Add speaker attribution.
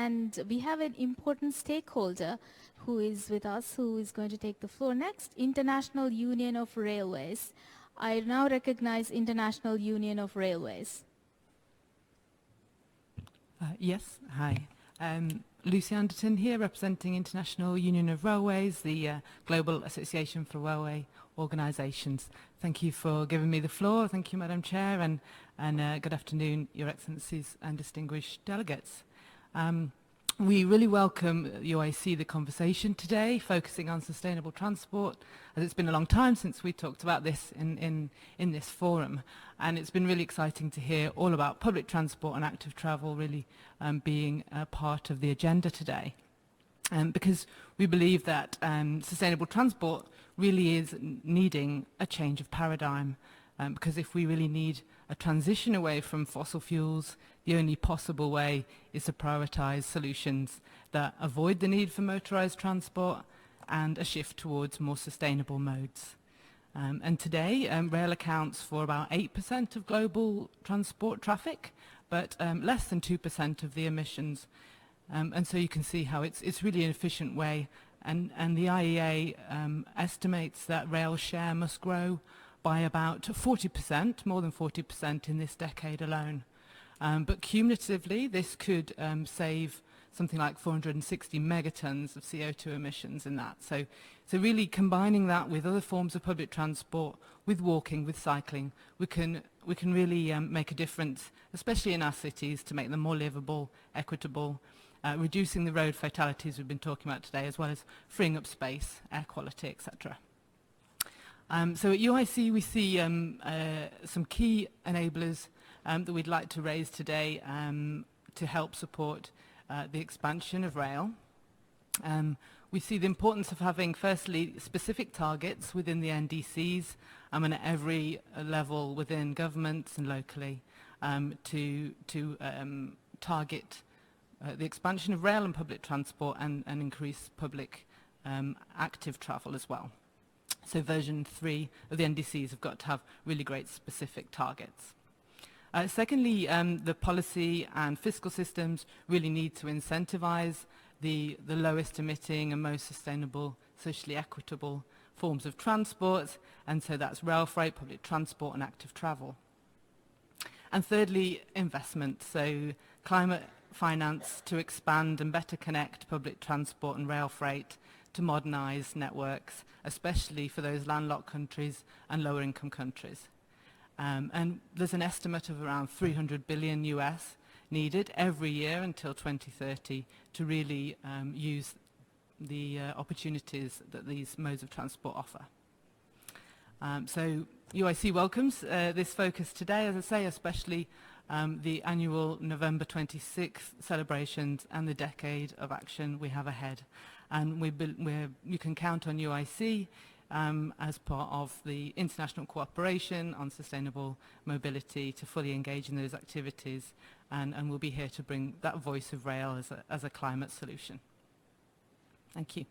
Speaker 1: And we have an important stakeholder who is with us, who is going to take the floor next, International Union of Railways. I now recognize International Union of Railways.
Speaker 2: Yes, hi. Lucie Anderton here, representing International Union of Railways, the Global Association for Railway Organisations. Thank you for giving me the floor. Thank you, Madam Chair, and good afternoon, Your Excellencies and distinguished delegates. We really welcome UIC the conversation today, focusing on sustainable transport, as it's been a long time since we talked about this in this forum. And it's been really exciting to hear all about public transport and active travel really being a part of the agenda today. Because we believe that sustainable transport really is needing a change of paradigm. Because if we really need a transition away from fossil fuels, the only possible way is to prioritise solutions that avoid the need for motorised transport and a shift towards more sustainable modes. And today, rail accounts for about 8% of global transport traffic, but less than 2% of the emissions. And so you can see how it's really an efficient way. And the IEA estimates that rail share must grow by about 40%, more than 40% in this decade alone. But cumulatively, this could save something like 460 megatons of CO2 emissions in that. So really combining that with other forms of public transport, with walking, with cycling, we can really make a difference, especially in our cities, to make them more livable, equitable, reducing the road fatalities we've been talking about today, as well as freeing up space, air quality, etc. So at UIC we see some key enablers that we'd like to raise today to help support the expansion of rail. We see the importance of having, firstly, specific targets within the NDCs and at every level within governments and locally to target the expansion of rail and public transport and increase public active travel as well. So version 3 of the NDCs have got to have really great specific targets. Secondly, the policy and fiscal systems really need to incentivize the lowest emitting and most sustainable, socially equitable forms of transport, and so that's rail freight, public transport and active travel. And thirdly, investment, so climate finance to expand and better connect public transport and rail freight to modernise networks, especially for those landlocked countries and lower income countries. And there's an estimate of around 300 billion US needed every year until 2030 to really use the opportunities that these modes of transport offer. So UIC welcomes this focus today, as I say, especially the annual November 26th celebrations and the decade of action we have ahead. And you can count on UIC as part of the international cooperation on sustainable mobility to fully engage in those activities, and we'll be here to bring that voice of rail as a climate solution. Thank you.